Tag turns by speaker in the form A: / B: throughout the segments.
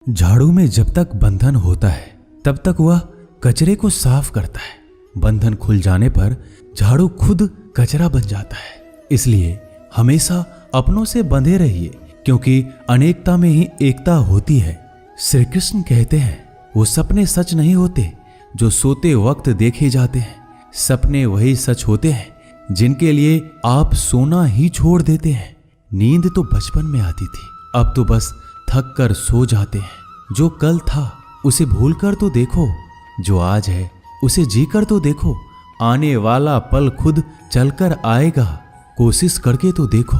A: झाड़ू में जब तक बंधन होता है तब तक वह कचरे को साफ करता है। बंधन खुल जाने पर झाड़ू खुद कचरा बन जाता है। इसलिए हमेशा अपनों से बंधे रहिए, क्योंकि अनेकता में ही एकता होती है। श्री कृष्ण कहते हैं, वो सपने सच नहीं होते जो सोते वक्त देखे जाते हैं। सपने वही सच होते हैं जिनके लिए आप सोना ही छोड़ देते हैं। नींद तो बचपन में आती थी, अब तो बस थक कर सो जाते हैं। जो कल था उसे भूल कर तो देखो, जो आज है उसे जी कर तो देखो। आने वाला पल खुद चलकर आएगा, कोशिश करके तो देखो।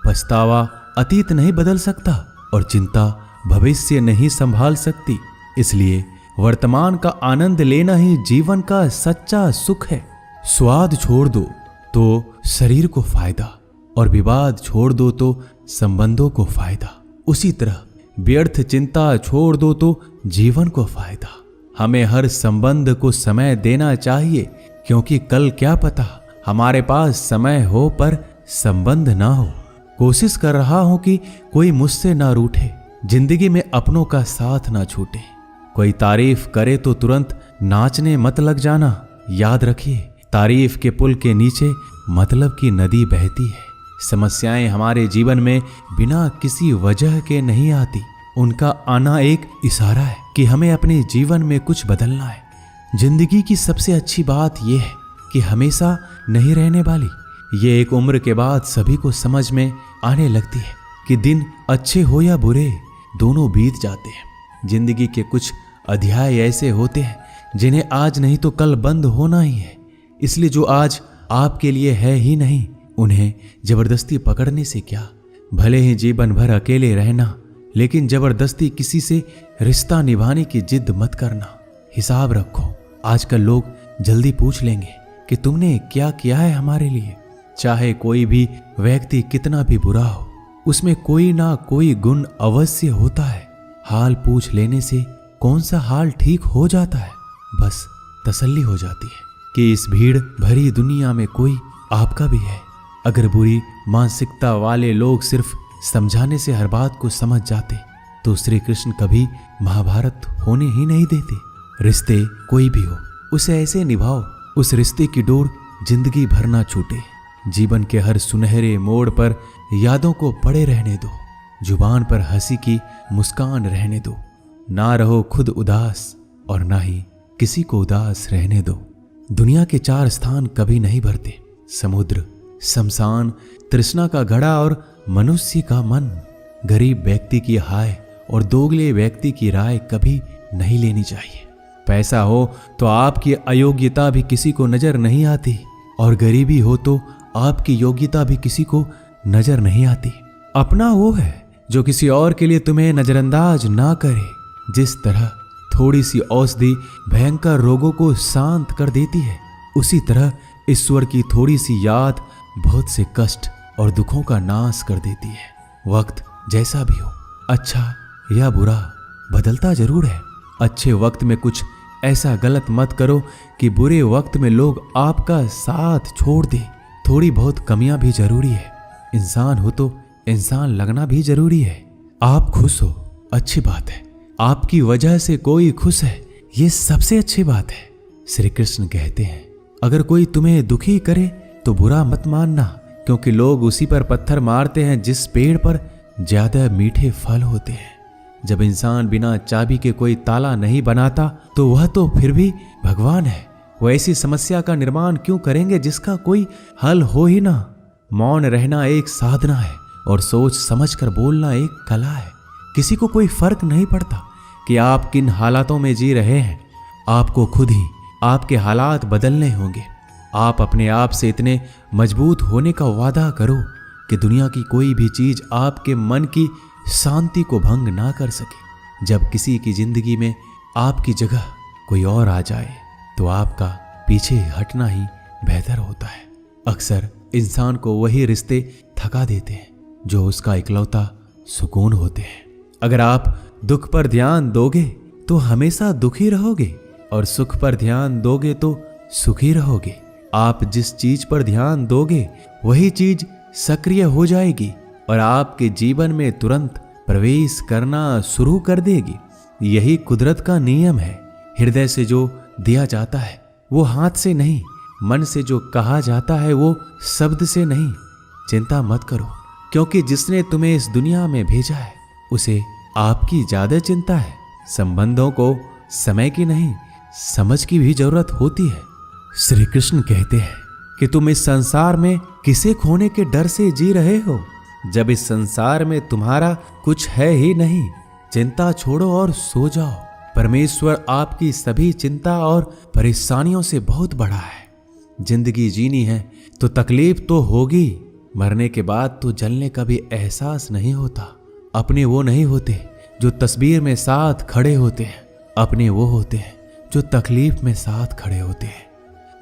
A: पछतावा अतीत नहीं बदल सकता और चिंता भविष्य नहीं संभाल सकती। इसलिए वर्तमान का आनंद लेना ही जीवन का सच्चा सुख है। स्वाद छोड़ दो तो शरीर को फायदा, और विवाद छोड़ दो तो संबंधों को फायदा। उसी तरह व्यर्थ चिंता छोड़ दो तो जीवन को फायदा। हमें हर संबंध को समय देना चाहिए, क्योंकि कल क्या पता हमारे पास समय हो पर संबंध ना हो। कोशिश कर रहा हूं कि कोई मुझसे ना रूठे, जिंदगी में अपनों का साथ ना छूटे। कोई तारीफ करे तो तुरंत नाचने मत लग जाना। याद रखिए, तारीफ के पुल के नीचे मतलब की नदी बहती है। समस्याएं हमारे जीवन में बिना किसी वजह के नहीं आती। उनका आना एक इशारा है कि हमें अपने जीवन में कुछ बदलना है। जिंदगी की सबसे अच्छी बात यह है कि हमेशा नहीं रहने वाली। ये एक उम्र के बाद सभी को समझ में आने लगती है कि दिन अच्छे हो या बुरे, दोनों बीत जाते हैं। जिंदगी के कुछ अध्याय ऐसे होते हैं जिन्हें आज नहीं तो कल बंद होना ही है। इसलिए जो आज आपके लिए है ही नहीं, उन्हें जबरदस्ती पकड़ने से क्या। भले ही जीवन भर अकेले रहना, लेकिन जबरदस्ती किसी से रिश्ता निभाने की जिद मत करना। हिसाब रखो, आजकल लोग जल्दी पूछ लेंगे कि तुमने क्या किया है हमारे लिए। चाहे कोई भी व्यक्ति कितना भी बुरा हो, उसमें कोई ना कोई गुण अवश्य होता है। हाल पूछ लेने से कौन सा हाल ठीक हो जाता है। बस तसल्ली हो जाती है कि इस भीड़ भरी दुनिया में कोई आपका भी है। अगर बुरी मानसिकता वाले लोग सिर्फ समझाने से हर बात को समझ जाते तो श्री कृष्ण कभी महाभारत होने ही नहीं देते। रिश्ते कोई भी हो, उसे ऐसे निभाओ उस रिश्ते की डोर जिंदगी भर ना छूटे। जीवन के हर सुनहरे मोड़ पर यादों को पड़े रहने दो। जुबान पर हंसी की मुस्कान रहने दो। ना रहो खुद उदास और ना ही किसी को उदास रहने दो। दुनिया के 4 स्थान कभी नहीं भरते, समुद्र, शमशान, तृष्णा का घड़ा और मनुष्य का मन। गरीब व्यक्ति की हाय और दोगले व्यक्ति की राय कभी नहीं लेनी चाहिए। पैसा हो तो आपकी अयोग्यता भी किसी को नजर नहीं आती, और गरीबी हो तो आपकी योग्यता भी किसी को नजर नहीं आती। अपना वो है जो किसी और के लिए तुम्हें नजरअंदाज ना करे। जिस तरह थोड़ी सी औषधि भयंकर रोगों को शांत कर देती है, उसी तरह ईश्वर की थोड़ी सी याद बहुत से कष्ट और दुखों का नाश कर देती है। वक्त जैसा भी हो, अच्छा या बुरा, बदलता जरूर है। अच्छे वक्त में कुछ ऐसा गलत मत करो कि बुरे वक्त में लोग आपका साथ छोड़ दे। थोड़ी बहुत कमियां भी जरूरी है। इंसान हो तो इंसान लगना भी जरूरी है। आप खुश हो, अच्छी बात है। आपकी वजह से कोई खुश है, ये सबसे अच्छी बात है। श्री कृष्ण कहते हैं, अगर कोई तुम्हें दुखी करे तो बुरा मत मानना, क्योंकि लोग उसी पर पत्थर मारते हैं जिस पेड़ पर ज्यादा मीठे फल होते हैं। जब इंसान बिना चाबी के कोई ताला नहीं बनाता तो वह तो फिर भी भगवान है। वो ऐसी समस्या का निर्माण क्यों करेंगे जिसका कोई हल हो ही ना। मौन रहना एक साधना है और सोच समझकर बोलना एक कला है। किसी को कोई फर्क नहीं पड़ता कि आप किन हालातों में जी रहे हैं। आपको खुद ही आपके हालात बदलने होंगे। आप अपने आप से इतने मजबूत होने का वादा करो कि दुनिया की कोई भी चीज आपके मन की शांति को भंग ना कर सके। जब किसी की जिंदगी में आपकी जगह कोई और आ जाए तो आपका पीछे हटना ही बेहतर होता है। अक्सर इंसान को वही रिश्ते थका देते हैं जो उसका इकलौता सुकून होते हैं। अगर आप दुख पर ध्यान दोगे तो हमेशा दुखी रहोगे, और सुख पर ध्यान दोगे तो सुखी रहोगे। आप जिस चीज पर ध्यान दोगे वही चीज सक्रिय हो जाएगी और आपके जीवन में तुरंत प्रवेश करना शुरू कर देगी। यही कुदरत का नियम है। हृदय से जो दिया जाता है वो हाथ से नहीं, मन से जो कहा जाता है वो शब्द से नहीं। चिंता मत करो, क्योंकि जिसने तुम्हें इस दुनिया में भेजा है उसे आपकी ज्यादा चिंता है। संबंधों को समय की नहीं, समझ की भी जरूरत होती है। श्री कृष्ण कहते हैं कि तुम इस संसार में किसे खोने के डर से जी रहे हो, जब इस संसार में तुम्हारा कुछ है ही नहीं। चिंता छोड़ो और सो जाओ। परमेश्वर आपकी सभी चिंता और परेशानियों से बहुत बड़ा है। जिंदगी जीनी है तो तकलीफ तो होगी, मरने के बाद तो जलने का भी एहसास नहीं होता। अपने वो नहीं होते जो तस्वीर में साथ खड़े होते हैं, अपने वो होते हैं जो तकलीफ में साथ खड़े होते हैं।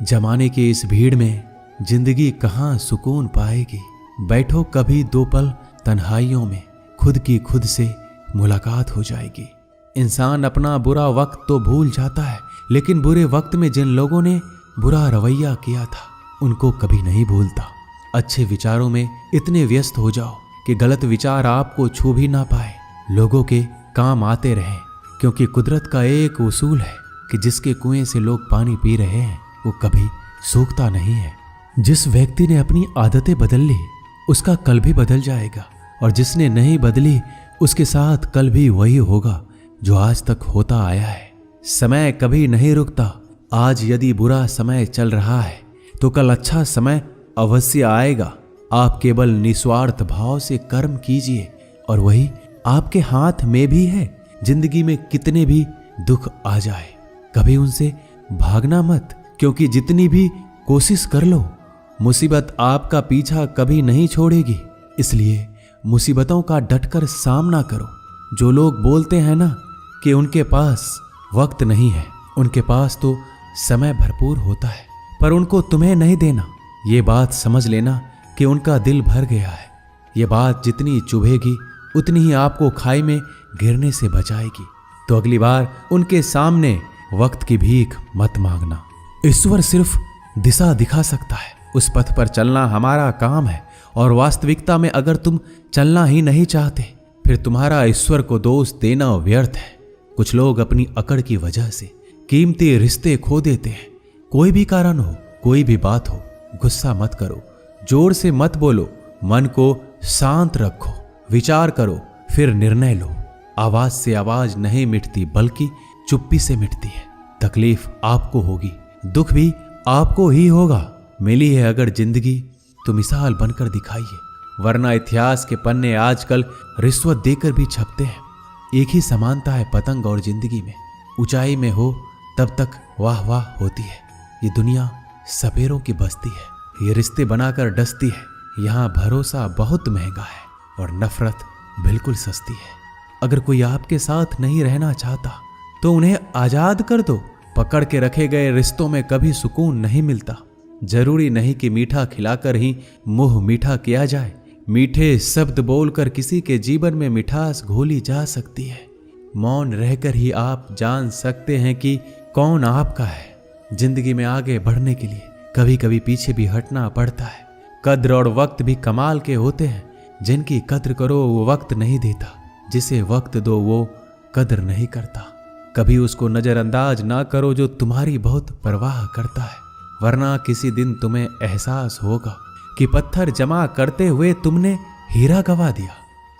A: जमाने की इस भीड़ में जिंदगी कहाँ सुकून पाएगी। बैठो कभी 2 पल तन्हाइयों में, खुद की खुद से मुलाकात हो जाएगी। इंसान अपना बुरा वक्त तो भूल जाता है, लेकिन बुरे वक्त में जिन लोगों ने बुरा रवैया किया था उनको कभी नहीं भूलता। अच्छे विचारों में इतने व्यस्त हो जाओ कि गलत विचार आपको छू भी ना पाए। लोगों के काम आते रहें, क्योंकि कुदरत का एक उसूल है कि जिसके कुएं से लोग पानी पी रहे हैं वो कभी सूखता नहीं है। जिस व्यक्ति ने अपनी आदतें बदल ली उसका कल भी बदल जाएगा, और जिसने नहीं बदली उसके साथ कल भी वही होगा जो आज तक होता आया है। समय कभी नहीं रुकता। आज यदि बुरा समय चल रहा है तो कल अच्छा समय अवश्य आएगा। आप केवल निस्वार्थ भाव से कर्म कीजिए और वही आपके हाथ में भी है। जिंदगी में कितने भी दुख आ जाए कभी उनसे भागना मत, क्योंकि जितनी भी कोशिश कर लो मुसीबत आपका पीछा कभी नहीं छोड़ेगी। इसलिए मुसीबतों का डटकर सामना करो। जो लोग बोलते हैं ना कि उनके पास वक्त नहीं है, उनके पास तो समय भरपूर होता है, पर उनको तुम्हें नहीं देना। ये बात समझ लेना कि उनका दिल भर गया है। ये बात जितनी चुभेगी उतनी ही आपको खाई में गिरने से बचाएगी। तो अगली बार उनके सामने वक्त की भीख मत मांगना। ईश्वर सिर्फ दिशा दिखा सकता है, उस पथ पर चलना हमारा काम है। और वास्तविकता में अगर तुम चलना ही नहीं चाहते फिर तुम्हारा ईश्वर को दोष देना व्यर्थ है। कुछ लोग अपनी अकड़ की वजह से कीमती रिश्ते खो देते हैं। कोई भी कारण हो, कोई भी बात हो, गुस्सा मत करो, जोर से मत बोलो, मन को शांत रखो, विचार करो, फिर निर्णय लो। आवाज से आवाज नहीं मिटती बल्कि चुप्पी से मिटती है। तकलीफ आपको होगी, दुख भी आपको ही होगा। मिली है अगर जिंदगी तो मिसाल बनकर दिखाइए, वरना इतिहास के पन्ने आजकल रिश्वत देकर भी छपते हैं। एक ही समानता है पतंग और जिंदगी में, ऊंचाई में हो तब तक वाह वाह होती है। ये दुनिया सपेरों की बस्ती है, ये रिश्ते बनाकर डसती है। यहाँ भरोसा बहुत महंगा है और नफरत बिल्कुल सस्ती है। अगर कोई आपके साथ नहीं रहना चाहता तो उन्हें आजाद कर दो। पकड़ के रखे गए रिश्तों में कभी सुकून नहीं मिलता। जरूरी नहीं कि मीठा खिलाकर ही मुंह मीठा किया जाए। मीठे शब्द बोलकर किसी के जीवन में मिठास घोली जा सकती है। मौन रहकर ही आप जान सकते हैं कि कौन आपका है। जिंदगी में आगे बढ़ने के लिए कभी कभी पीछे भी हटना पड़ता है। कद्र और वक्त भी कमाल के होते हैं। जिनकी कद्र करो वो वक्त नहीं देता, जिसे वक्त दो वो कद्र नहीं करता। कभी उसको नजरअंदाज ना करो जो तुम्हारी बहुत परवाह करता है, वरना किसी दिन तुम्हें एहसास होगा कि पत्थर जमा करते हुए तुमने हीरा गवा दिया।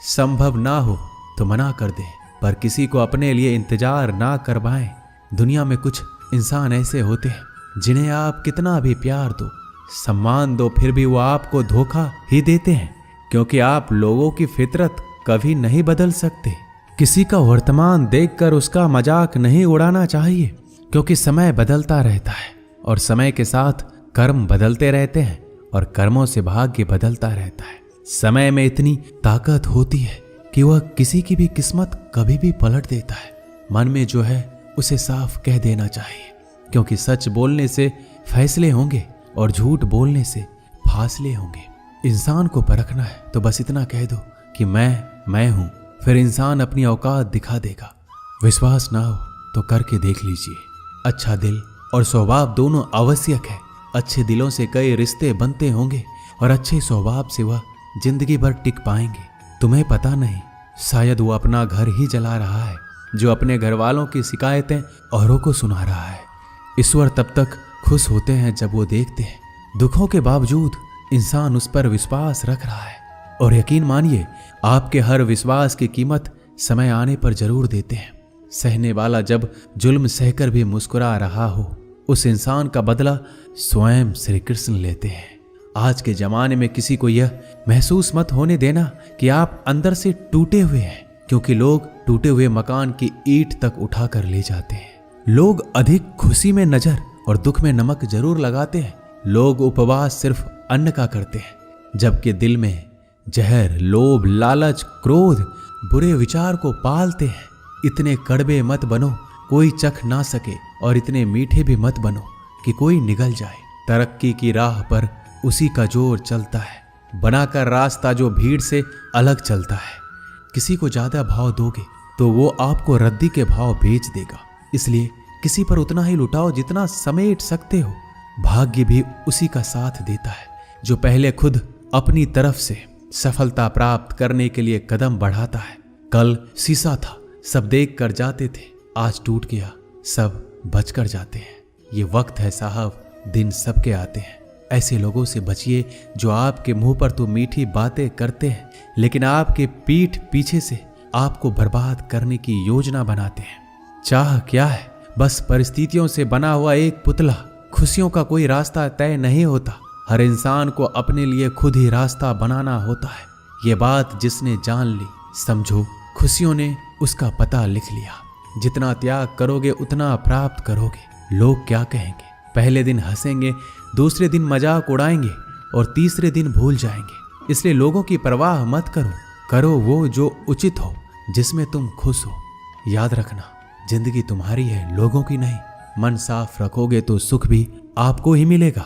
A: संभव ना हो तो मना कर दे, पर किसी को अपने लिए इंतजार ना करवाएं। दुनिया में कुछ इंसान ऐसे होते हैं जिन्हें आप कितना भी प्यार दो, सम्मान दो, फिर भी वो आपको धोखा ही देते हैं, क्योंकि आप लोगों की फितरत कभी नहीं बदल सकते। किसी का वर्तमान देखकर उसका मजाक नहीं उड़ाना चाहिए, क्योंकि समय बदलता रहता है और समय के साथ कर्म बदलते रहते हैं और कर्मों से भाग्य बदलता रहता है। समय में इतनी ताकत होती है कि वह किसी की भी किस्मत कभी भी पलट देता है। मन में जो है उसे साफ कह देना चाहिए, क्योंकि सच बोलने से फैसले होंगे और झूठ बोलने से फासले होंगे। इंसान को परखना है तो बस इतना कह दो कि मैं हूं, फिर इंसान अपनी औकात दिखा देगा। विश्वास ना हो तो करके देख लीजिए। अच्छा दिल और स्वभाव दोनों आवश्यक है। अच्छे दिलों से कई रिश्ते बनते होंगे और अच्छे स्वभाव से वह जिंदगी भर टिक पाएंगे। तुम्हें पता नहीं शायद वो अपना घर ही जला रहा है, जो अपने घर वालों की शिकायतें औरों को सुना रहा है। ईश्वर तब तक खुश होते हैं जब वो देखते हैं दुखों के बावजूद इंसान उस पर विश्वास रख रहा है। और यकीन मानिए, आपके हर विश्वास की कीमत समय आने पर जरूर देते हैं। सहने वाला जब जुल्म सहकर भी मुस्कुरा रहा हो, उस इंसान का बदला स्वयं श्री कृष्ण लेते हैं। आज के जमाने में किसी को यह महसूस मत होने देना कि आप अंदर से टूटे हुए हैं, क्योंकि लोग टूटे हुए मकान की ईंट तक उठा कर ले जाते हैं। लोग अधिक खुशी में नजर और दुख में नमक जरूर लगाते हैं। लोग उपवास सिर्फ अन्न का करते हैं, जबकि दिल में जहर, लोभ, लालच, क्रोध, बुरे विचार को पालते हैं। इतने कड़वे मत बनो कोई चख ना सके, और इतने मीठे भी मत बनो कि कोई निगल जाए। तरक्की की राह पर उसी का जोर चलता है, बनाकर रास्ता जो भीड़ से अलग चलता है। किसी को ज्यादा भाव दोगे तो वो आपको रद्दी के भाव बेच देगा। इसलिए किसी पर उतना ही लुटाओ जितना समेट सकते हो। भाग्य भी उसी का साथ देता है जो पहले खुद अपनी तरफ से सफलता प्राप्त करने के लिए कदम बढ़ाता है। कल शीशा था, सब देख कर जाते थे, आज टूट गया, सब बच कर जाते हैं। ये वक्त है साहब, दिन सबके आते हैं। ऐसे लोगों से बचिए जो आपके मुंह पर तो मीठी बातें करते हैं, लेकिन आपके पीठ पीछे से आपको बर्बाद करने की योजना बनाते हैं। चाह क्या है? बस परिस्थितियों से बना हुआ एक पुतला। खुशियों का कोई रास्ता तय नहीं होता, हर इंसान को अपने लिए खुद ही रास्ता बनाना होता है। ये बात जिसने जान ली, समझो खुशियों ने उसका पता लिख लिया। जितना त्याग करोगे उतना प्राप्त करोगे। लोग क्या कहेंगे? पहले दिन हंसेंगे, दूसरे दिन मजाक उड़ाएंगे और तीसरे दिन भूल जाएंगे। इसलिए लोगों की परवाह मत करो, करो वो जो उचित हो, जिसमें तुम खुश हो। याद रखना, जिंदगी तुम्हारी है, लोगों की नहीं। मन साफ रखोगे तो सुख भी आपको ही मिलेगा।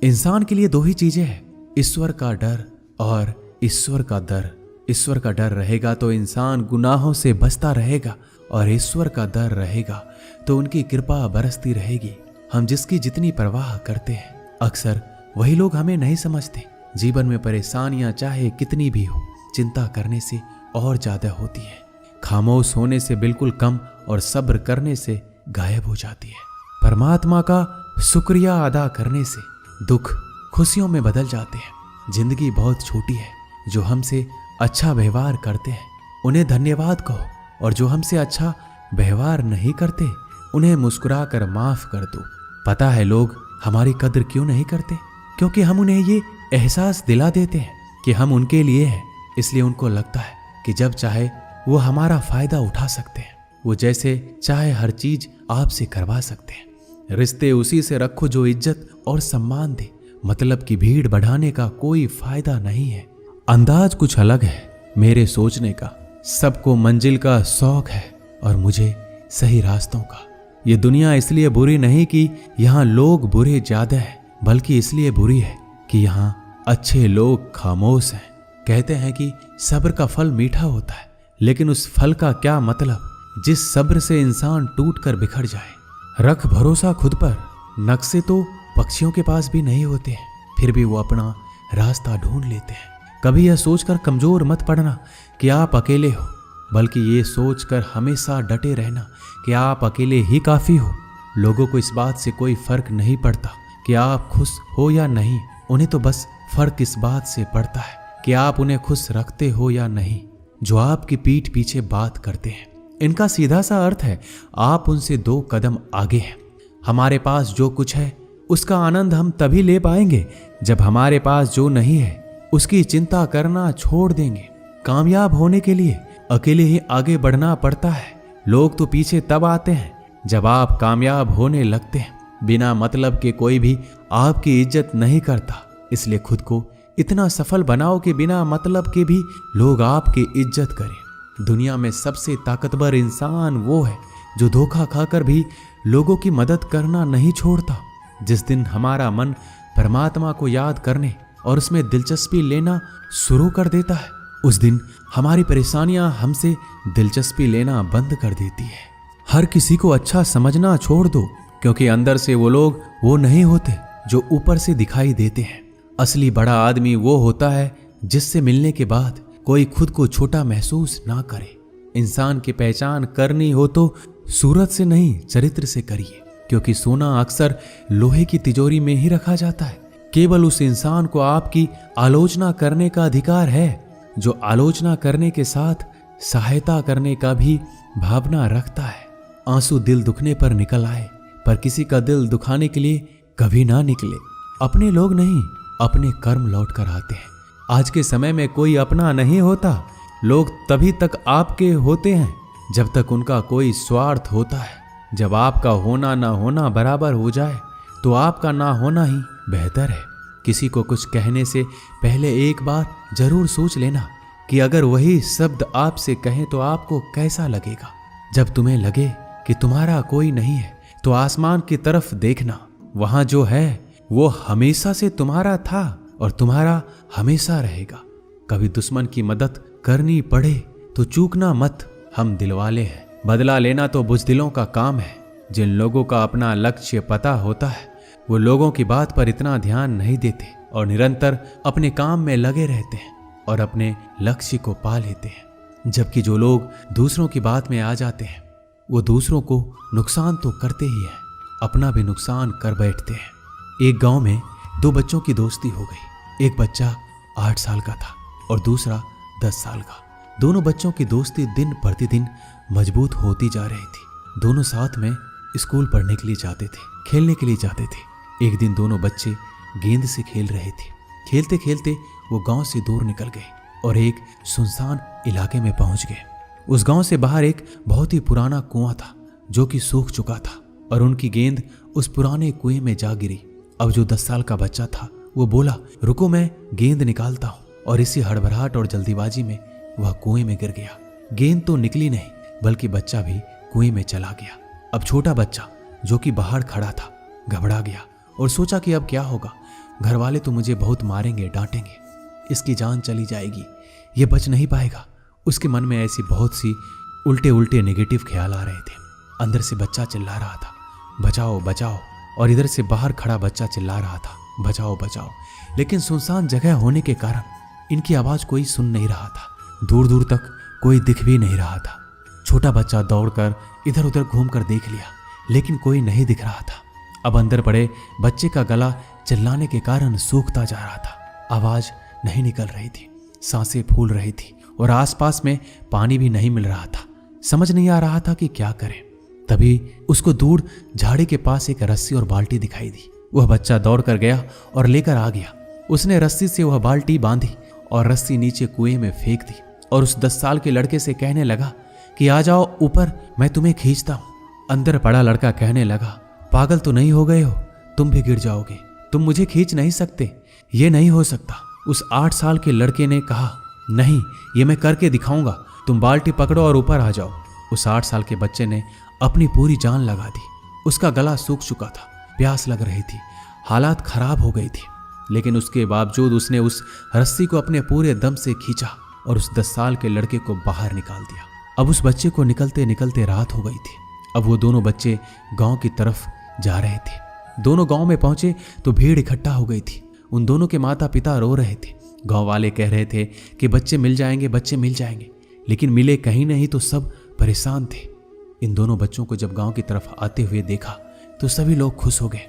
A: इंसान के लिए दो ही चीजें हैं, ईश्वर का डर और ईश्वर का डर। ईश्वर का डर रहेगा तो इंसान गुनाहों से बचता रहेगा, और ईश्वर का डर रहेगा तो उनकी कृपा बरसती रहेगी। हम जिसकी जितनी परवाह करते हैं, अक्सर वही लोग हमें नहीं समझते। जीवन में परेशानियां चाहे कितनी भी हो, चिंता करने से और ज्यादा होती है। खामोश होने से बिल्कुल कम और सब्र करने से गायब हो जाती है। परमात्मा का शुक्रिया अदा करने से दुख खुशियों में बदल जाते हैं। जिंदगी बहुत छोटी है, जो हमसे अच्छा व्यवहार करते हैं उन्हें धन्यवाद कहो, और जो हमसे अच्छा व्यवहार नहीं करते उन्हें मुस्कुरा कर माफ कर दो। पता है लोग हमारी कद्र क्यों नहीं करते? क्योंकि हम उन्हें ये एहसास दिला देते हैं कि हम उनके लिए हैं। इसलिए उनको लगता है कि जब चाहे वो हमारा फायदा उठा सकते हैं। वो जैसे चाहे हर चीज आपसे करवा सकते हैं। रिश्ते उसी से रखो जो इज्जत और सम्मान दे। मतलब की भीड़ बढ़ाने का कोई फायदा नहीं है। अंदाज कुछ अलग है मेरे सोचने का। सबको मंजिल का शौक है और मुझे सही रास्तों का। ये दुनिया इसलिए बुरी नहीं कि यहाँ लोग बुरे ज्यादा हैं, बल्कि इसलिए बुरी है कि यहाँ अच्छे लोग खामोश हैं। कहते हैं कि सब्र का फल मीठा होता है, लेकिन उस फल का क्या मतलब जिस सब्र से इंसान टूट कर बिखर जाए। रख भरोसा खुद पर। नक्शे तो पक्षियों के पास भी नहीं होते हैं, फिर भी वो अपना रास्ता ढूंढ लेते हैं। कभी यह सोचकर कमजोर मत पड़ना कि आप अकेले हो, बल्कि ये सोचकर हमेशा डटे रहना कि आप अकेले ही काफी हो। लोगों को इस बात से कोई फर्क नहीं पड़ता कि आप खुश हो या नहीं। उन्हें तो बस फर्क इस बात से पड़ता है कि आप उन्हें खुश रखते हो या नहीं। जो आपकी पीठ पीछे बात करते हैं, इनका सीधा सा अर्थ है आप उनसे 2 कदम आगे हैं। हमारे पास जो कुछ है उसका आनंद हम तभी ले पाएंगे जब हमारे पास जो नहीं है उसकी चिंता करना छोड़ देंगे। कामयाब होने के लिए अकेले ही आगे बढ़ना पड़ता है। लोग तो पीछे तब आते हैं जब आप कामयाब होने लगते हैं। बिना मतलब के कोई भी आपकी इज्जत नहीं करता। इसलिए खुद को इतना सफल बनाओ कि बिना मतलब के भी लोग आपकी इज्जत करें। दुनिया में सबसे ताकतवर इंसान वो है जो धोखा खाकर भी लोगों की मदद करना नहीं छोड़ता। जिस दिन हमारा मन परमात्मा को याद करने और उसमें दिलचस्पी लेना शुरू कर देता है, उस दिन हमारी परेशानियां हमसे दिलचस्पी लेना बंद कर देती है। हर किसी को अच्छा समझना छोड़ दो, क्योंकि अंदर से वो लोग वो नहीं होते जो ऊपर से दिखाई देते हैं। असली बड़ा आदमी वो होता है जिससे मिलने के बाद कोई खुद को छोटा महसूस ना करे। इंसान की पहचान करनी हो तो सूरत से नहीं, चरित्र से करिए, क्योंकि सोना अक्सर लोहे की तिजोरी में ही रखा जाता है। केवल उस इंसान को आपकी आलोचना करने का अधिकार है जो आलोचना करने के साथ सहायता करने का भी भावना रखता है। आंसू दिल दुखने पर निकल आए, पर किसी का दिल दुखाने के लिए कभी ना निकले। अपने लोग नहीं, अपने कर्म लौट कर आते हैं। आज के समय में कोई अपना नहीं होता। लोग तभी तक आपके होते हैं जब तक उनका कोई स्वार्थ होता है। जब आपका होना ना होना बराबर हो जाए तो आपका ना होना ही बेहतर है। किसी को कुछ कहने से पहले एक बार जरूर सोच लेना कि अगर वही शब्द आपसे कहें तो आपको कैसा लगेगा। जब तुम्हें लगे कि तुम्हारा कोई नहीं है तो आसमान की तरफ देखना, वहां जो है वो हमेशा से तुम्हारा था और तुम्हारा हमेशा रहेगा। कभी दुश्मन की मदद करनी पड़े तो चूकना मत, हम दिलवाले हैं। बदला लेना तो बुज़दिलों का काम है। जिन लोगों का अपना लक्ष्य पता होता है वो लोगों की बात पर इतना ध्यान नहीं देते और निरंतर अपने काम में लगे रहते हैं और अपने लक्ष्य को पा लेते हैं। जबकि जो लोग दूसरों की बात में आ जाते हैं वो दूसरों को नुकसान तो करते ही हैं, अपना भी नुकसान कर बैठते हैं। एक गांव में दो बच्चों की दोस्ती हो गई। एक बच्चा 8 साल का था और दूसरा 10 साल का। दोनों बच्चों की दोस्ती दिन प्रतिदिन मजबूत होती जा रही थी। दोनों साथ में स्कूल पढ़ने के लिए जाते थे, खेलने के लिए जाते थे। एक दिन दोनों बच्चे गेंद से खेल रहे थे। खेलते खेलते वो गांव से दूर निकल गए और एक सुनसान इलाके में पहुंच गए। उस गांव से बाहर एक बहुत ही पुराना कुआं था जो कि सूख चुका था और उनकी गेंद उस पुराने कुएं में जा गिरी। अब जो 10 साल का बच्चा था वो बोला, रुको मैं गेंद निकालता हूं, और इसी हड़बड़ाहट और जल्दीबाजी में वह कुएं में गिर गया। गेंद तो निकली नहीं बल्कि बच्चा भी कुएं में चला गया। अब छोटा बच्चा जो कि बाहर खड़ा था घबरा गया और सोचा कि अब क्या होगा। घर वाले तो मुझे बहुत मारेंगे, डांटेंगे, इसकी जान चली जाएगी, ये बच नहीं पाएगा। उसके मन में ऐसी बहुत सी उल्टे उल्टे नेगेटिव ख्याल आ रहे थे। अंदर से बच्चा चिल्ला रहा था, बचाओ बचाओ, और इधर से बाहर खड़ा बच्चा चिल्ला रहा था, बचाओ बचाओ। लेकिन सुनसान जगह होने के कारण इनकी आवाज कोई सुन नहीं रहा था। दूर दूर तक कोई दिख भी नहीं रहा था। छोटा बच्चा दौड़कर इधर उधर घूमकर देख लिया, लेकिन कोई नहीं दिख रहा था। अब अंदर पड़े बच्चे का गला चिल्लाने के कारण सूखता जा रहा था। आवाज नहीं निकल रही थी, सांसें फूल रही थी और आसपास में पानी भी नहीं मिल रहा था। समझ नहीं आ रहा था कि क्या करे। तभी उसको दूर झाड़ी के पास एक रस्सी और बाल्टी दिखाई दी। वह बच्चा दौड़ कर गया और लेकर आ गया। उसने रस्सी से वह बाल्टी बांधी और रस्सी नीचे कुएं में फेंक दी और उस 10 साल के लड़के से कहने लगा कि आ जाओ ऊपर, मैं तुम्हें खींचता हूं। अंदर पड़ा लड़का कहने लगा, पागल तो नहीं हो गए हो, तुम भी गिर जाओगे, तुम मुझे खींच नहीं सकते, ये नहीं हो सकता। उस 8 साल के लड़के ने कहा, नहीं, ये मैं करके दिखाऊंगा, तुम बाल्टी पकड़ो और ऊपर आ जाओ। उस 8 साल के बच्चे ने अपनी पूरी जान लगा दी। उसका गला सूख चुका था, प्यास लग रही थी, हालात खराब हो गई थी, लेकिन उसके बावजूद उसने उस रस्सी को अपने पूरे दम से खींचा और उस 10 साल के लड़के को बाहर निकाल दिया। अब उस बच्चे को निकलते निकलते रात हो गई थी। अब वो दोनों बच्चे गांव की तरफ जा रहे थे। दोनों गांव में पहुंचे तो भीड़ इकट्ठा हो गई थी। उन दोनों के माता पिता रो रहे थे। गांव वाले कह रहे थे कि बच्चे मिल जाएंगे, बच्चे मिल जाएंगे, लेकिन मिले कहीं नहीं तो सब परेशान थे। इन दोनों बच्चों को जब गांव की तरफ आते हुए देखा तो सभी लोग खुश हो गए।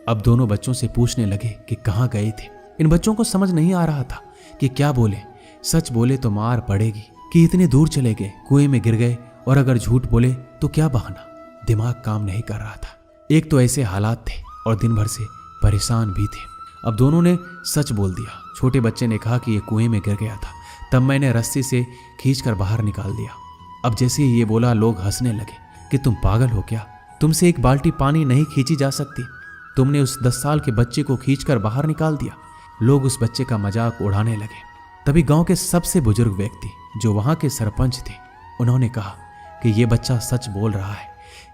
A: अब दोनों बच्चों से पूछने लगे कि कहाँ गए थे। इन बच्चों को समझ नहीं आ रहा था कि क्या बोले। सच बोले तो मार पड़ेगी कि इतने दूर चले गए, कुएं में गिर गए, और अगर झूठ बोले तो क्या बहाना। दिमाग काम नहीं कर रहा था। एक तो ऐसे हालात थे और दिन भर से परेशान भी थे। अब दोनों ने सच बोल दिया। छोटे बच्चे ने कहा कि ये कुएं में गिर गया था, तब मैंने रस्सी से खींचकर बाहर निकाल दिया। अब जैसे ही ये बोला लोग हंसने लगे कि तुम पागल हो क्या, तुमसे एक बाल्टी पानी नहीं खींची जा सकती, तुमने उस 10 साल के बच्चे को खींचकर बाहर निकाल दिया। लोग उस बच्चे का मजाक उड़ाने लगे। तभी गांव के सबसे बुजुर्ग व्यक्ति जो वहां के सरपंच थे, उन्होंने कहा कि ये बच्चा सच बोल रहा है,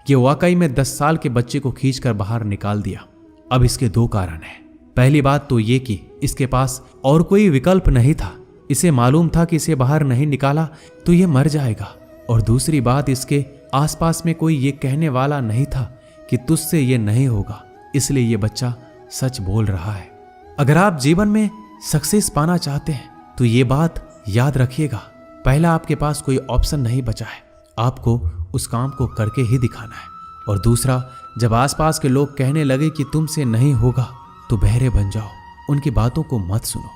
A: ये वाकई में 10 साल के बच्चे को खींचकर बाहर निकाल दिया। अब इसके 2 कारण हैं। पहली बात तो ये कि इसके पास और कोई विकल्प नहीं था। इसे मालूम था कि इसे बाहर नहीं निकाला तो ये मर जाएगा। और दूसरी बात, इसके आसपास में कोई ये कहने वाला नहीं था कि तुझसे ये नहीं होगा, इसलिए ये बच्चा सच बोल रहा है। अगर आप जीवन में सक्सेस पाना चाहते हैं तो ये बात याद रखिएगा, पहला आपके पास कोई ऑप्शन नहीं बचा है, आपको उस काम को करके ही दिखाना है। और दूसरा, जब आसपास के लोग कहने लगे कि तुमसे नहीं होगा तो बहरे बन जाओ, उनकी बातों को मत सुनो,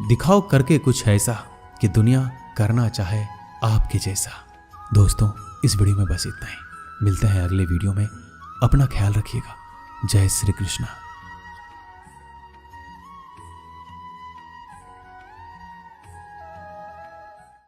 A: दिखाओ करके कुछ ऐसा कि दुनिया करना चाहे आपके जैसा। दोस्तों, इस वीडियो में बस इतना ही। मिलते हैं अगले वीडियो में। अपना ख्याल रखिएगा। जय श्री कृष्णा।